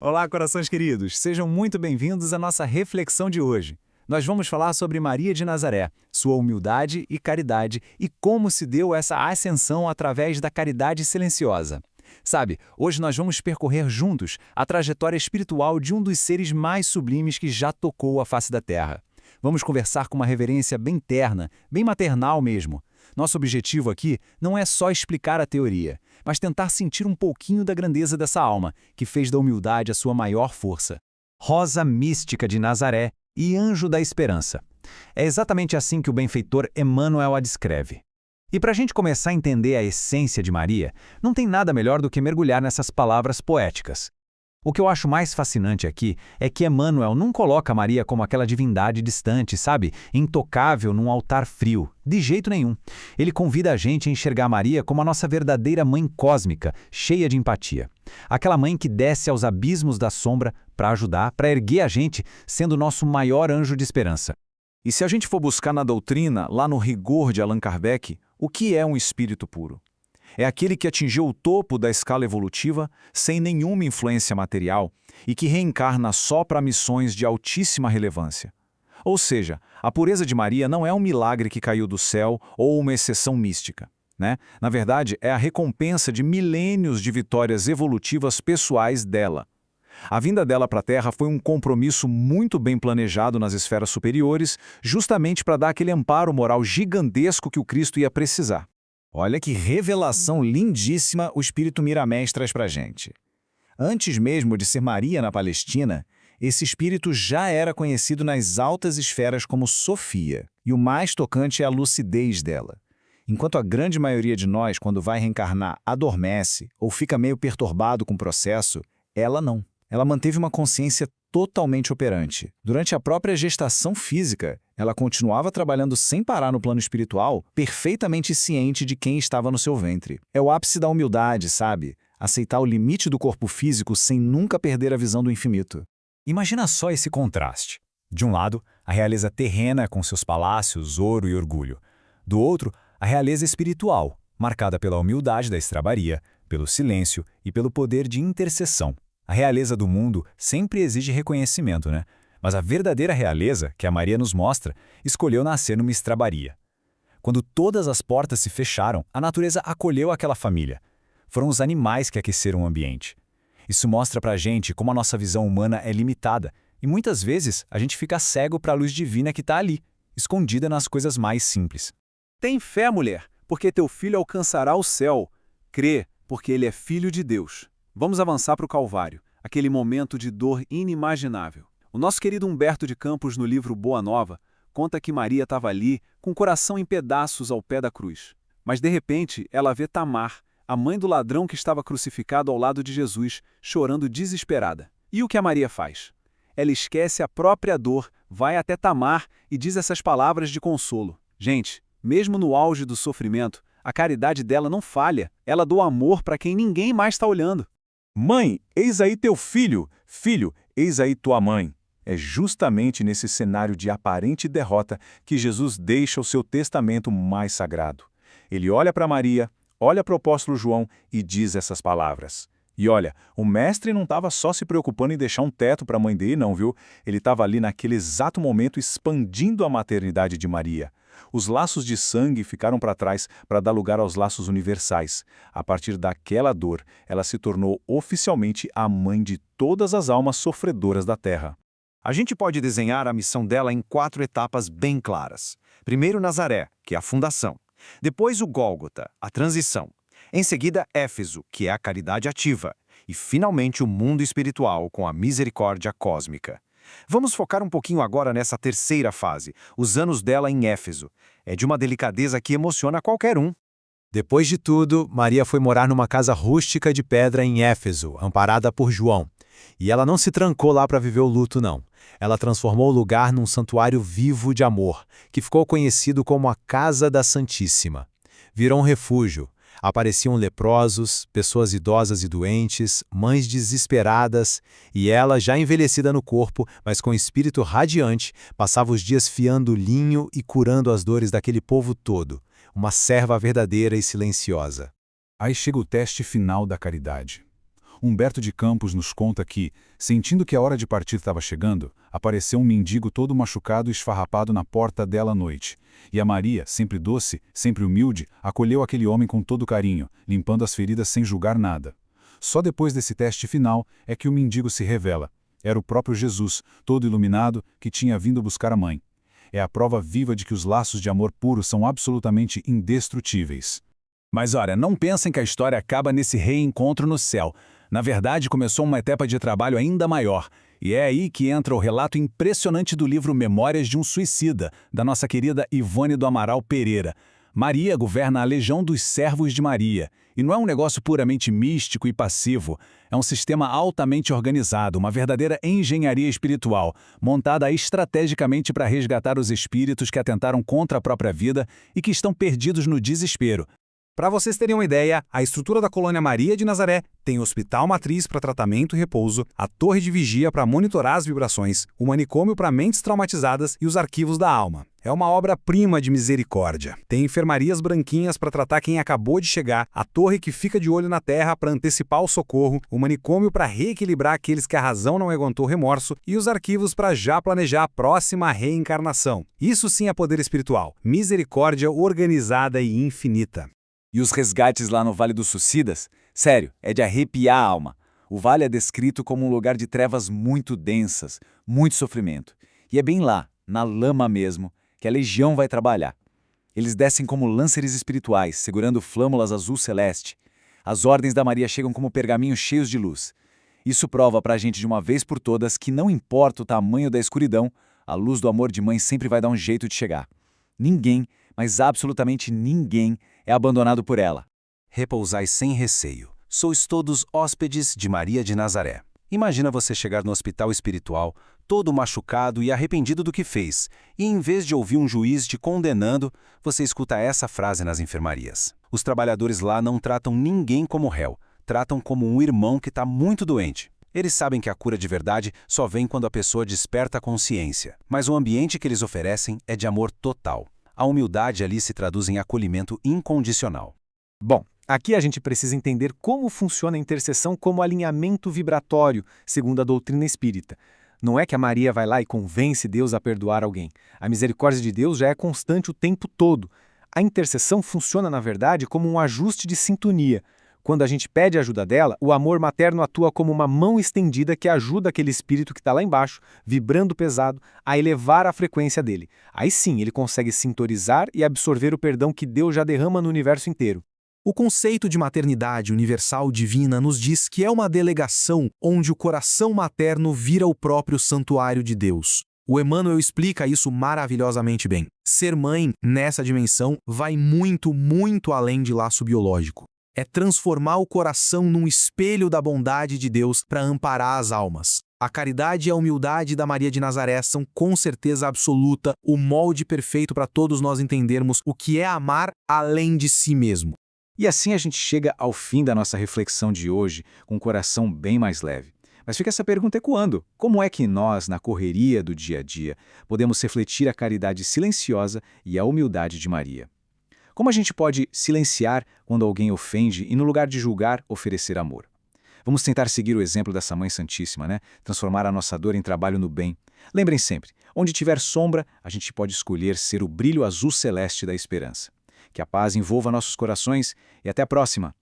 Olá, corações queridos! Sejam muito bem-vindos à nossa reflexão de hoje. Nós vamos falar sobre Maria de Nazaré, sua humildade e caridade e como se deu essa ascensão através da caridade silenciosa. Sabe, hoje nós vamos percorrer juntos a trajetória espiritual de um dos seres mais sublimes que já tocou a face da Terra. Vamos conversar com uma reverência bem terna, bem maternal mesmo. Nosso objetivo aqui não é só explicar a teoria, mas tentar sentir um pouquinho da grandeza dessa alma, que fez da humildade a sua maior força. Rosa mística de Nazaré e anjo da esperança. É exatamente assim que o benfeitor Emmanuel a descreve. E para a gente começar a entender a essência de Maria, não tem nada melhor do que mergulhar nessas palavras poéticas. O que eu acho mais fascinante aqui é que Emmanuel não coloca Maria como aquela divindade distante, sabe? Intocável num altar frio. De jeito nenhum. Ele convida a gente a enxergar Maria como a nossa verdadeira mãe cósmica, cheia de empatia. Aquela mãe que desce aos abismos da sombra para ajudar, para erguer a gente, sendo nosso maior anjo de esperança. E se a gente for buscar na doutrina, lá no rigor de Allan Kardec, o que é um espírito puro? É aquele que atingiu o topo da escala evolutiva sem nenhuma influência material e que reencarna só para missões de altíssima relevância. Ou seja, a pureza de Maria não é um milagre que caiu do céu ou uma exceção mística, né? Na verdade, é a recompensa de milênios de vitórias evolutivas pessoais dela. A vinda dela para a Terra foi um compromisso muito bem planejado nas esferas superiores, justamente para dar aquele amparo moral gigantesco que o Cristo ia precisar. Olha que revelação lindíssima o Espírito Miramés traz para a gente. Antes mesmo de ser Maria na Palestina, esse espírito já era conhecido nas altas esferas como Sofia, e o mais tocante é a lucidez dela. Enquanto a grande maioria de nós, quando vai reencarnar, adormece ou fica meio perturbado com o processo, ela não. Ela manteve uma consciência totalmente operante. Durante a própria gestação física, ela continuava trabalhando sem parar no plano espiritual, perfeitamente ciente de quem estava no seu ventre. É o ápice da humildade, sabe? Aceitar o limite do corpo físico sem nunca perder a visão do infinito. Imagina só esse contraste. De um lado, a realeza terrena com seus palácios, ouro e orgulho. Do outro, a realeza espiritual, marcada pela humildade da estrebaria, pelo silêncio e pelo poder de intercessão. A realeza do mundo sempre exige reconhecimento, né? Mas a verdadeira realeza, que a Maria nos mostra, escolheu nascer numa estrebaria. Quando todas as portas se fecharam, a natureza acolheu aquela família. Foram os animais que aqueceram o ambiente. Isso mostra pra gente como a nossa visão humana é limitada, e muitas vezes a gente fica cego para a luz divina que está ali, escondida nas coisas mais simples. Tem fé, mulher, porque teu filho alcançará o céu. Crê, porque ele é filho de Deus. Vamos avançar para o Calvário, aquele momento de dor inimaginável. O nosso querido Humberto de Campos, no livro Boa Nova, conta que Maria estava ali, com o coração em pedaços ao pé da cruz. Mas, de repente, ela vê Tamar, a mãe do ladrão que estava crucificado ao lado de Jesus, chorando desesperada. E o que a Maria faz? Ela esquece a própria dor, vai até Tamar e diz essas palavras de consolo. Gente, mesmo no auge do sofrimento, a caridade dela não falha. Ela doa amor para quem ninguém mais está olhando. Mãe, eis aí teu filho. Filho, eis aí tua mãe. É justamente nesse cenário de aparente derrota que Jesus deixa o seu testamento mais sagrado. Ele olha para Maria, olha para o apóstolo João e diz essas palavras. E olha, o mestre não estava só se preocupando em deixar um teto para a mãe dele, não, viu? Ele estava ali naquele exato momento expandindo a maternidade de Maria. Os laços de sangue ficaram para trás para dar lugar aos laços universais. A partir daquela dor, ela se tornou oficialmente a mãe de todas as almas sofredoras da Terra. A gente pode desenhar a missão dela em 4 etapas bem claras. Primeiro Nazaré, que é a fundação. Depois o Gólgota, a transição. Em seguida Éfeso, que é a caridade ativa. E finalmente o mundo espiritual com a misericórdia cósmica. Vamos focar um pouquinho agora nessa terceira fase, os anos dela em Éfeso. É de uma delicadeza que emociona qualquer um. Depois de tudo, Maria foi morar numa casa rústica de pedra em Éfeso, amparada por João. E ela não se trancou lá para viver o luto, não. Ela transformou o lugar num santuário vivo de amor, que ficou conhecido como a Casa da Santíssima. Virou um refúgio. Apareciam leprosos, pessoas idosas e doentes, mães desesperadas, e ela, já envelhecida no corpo, mas com espírito radiante, passava os dias fiando linho e curando as dores daquele povo todo, uma serva verdadeira e silenciosa. Aí chega o teste final da caridade. Humberto de Campos nos conta que, sentindo que a hora de partir estava chegando, apareceu um mendigo todo machucado e esfarrapado na porta dela à noite. E a Maria, sempre doce, sempre humilde, acolheu aquele homem com todo carinho, limpando as feridas sem julgar nada. Só depois desse teste final é que o mendigo se revela. Era o próprio Jesus, todo iluminado, que tinha vindo buscar a mãe. É a prova viva de que os laços de amor puro são absolutamente indestrutíveis. Mas olha, não pensem que a história acaba nesse reencontro no céu. Na verdade, começou uma etapa de trabalho ainda maior. E é aí que entra o relato impressionante do livro Memórias de um Suicida, da nossa querida Ivone do Amaral Pereira. Maria governa a Legião dos Servos de Maria. E não é um negócio puramente místico e passivo. É um sistema altamente organizado, uma verdadeira engenharia espiritual, montada estrategicamente para resgatar os espíritos que atentaram contra a própria vida e que estão perdidos no desespero. Para vocês terem uma ideia, a estrutura da Colônia Maria de Nazaré tem hospital matriz para tratamento e repouso, a torre de vigia para monitorar as vibrações, o manicômio para mentes traumatizadas e os arquivos da alma. É uma obra-prima de misericórdia. Tem enfermarias branquinhas para tratar quem acabou de chegar, a torre que fica de olho na terra para antecipar o socorro, o manicômio para reequilibrar aqueles que a razão não aguentou remorso e os arquivos para já planejar a próxima reencarnação. Isso sim é poder espiritual, misericórdia organizada e infinita. E os resgates lá no Vale dos Suicidas? Sério, é de arrepiar a alma. O vale é descrito como um lugar de trevas muito densas, muito sofrimento. E é bem lá, na lama mesmo, que a Legião vai trabalhar. Eles descem como lânceres espirituais, segurando flâmulas azul celeste. As ordens da Maria chegam como pergaminhos cheios de luz. Isso prova pra gente de uma vez por todas que não importa o tamanho da escuridão, a luz do amor de mãe sempre vai dar um jeito de chegar. Ninguém, mas absolutamente ninguém, é abandonado por ela. Repousai sem receio. Sois todos hóspedes de Maria de Nazaré. Imagina você chegar no hospital espiritual, todo machucado e arrependido do que fez, e em vez de ouvir um juiz te condenando, você escuta essa frase nas enfermarias. Os trabalhadores lá não tratam ninguém como réu, tratam como um irmão que está muito doente. Eles sabem que a cura de verdade só vem quando a pessoa desperta a consciência, mas o ambiente que eles oferecem é de amor total. A humildade ali se traduz em acolhimento incondicional. Bom, aqui a gente precisa entender como funciona a intercessão como alinhamento vibratório, segundo a doutrina espírita. Não é que a Maria vai lá e convence Deus a perdoar alguém. A misericórdia de Deus já é constante o tempo todo. A intercessão funciona, na verdade, como um ajuste de sintonia. Quando a gente pede a ajuda dela, o amor materno atua como uma mão estendida que ajuda aquele espírito que está lá embaixo, vibrando pesado, a elevar a frequência dele. Aí sim, ele consegue sintonizar e absorver o perdão que Deus já derrama no universo inteiro. O conceito de maternidade universal divina nos diz que é uma delegação onde o coração materno vira o próprio santuário de Deus. O Emmanuel explica isso maravilhosamente bem. Ser mãe, nessa dimensão, vai muito, muito além de laço biológico. É transformar o coração num espelho da bondade de Deus para amparar as almas. A caridade e a humildade da Maria de Nazaré são, com certeza absoluta, o molde perfeito para todos nós entendermos o que é amar além de si mesmo. E assim a gente chega ao fim da nossa reflexão de hoje com um coração bem mais leve. Mas fica essa pergunta ecoando: como é que nós, na correria do dia a dia, podemos refletir a caridade silenciosa e a humildade de Maria? Como a gente pode silenciar quando alguém ofende e, no lugar de julgar, oferecer amor? Vamos tentar seguir o exemplo dessa Mãe Santíssima, né? Transformar a nossa dor em trabalho no bem. Lembrem sempre, onde tiver sombra, a gente pode escolher ser o brilho azul celeste da esperança. Que a paz envolva nossos corações e até a próxima!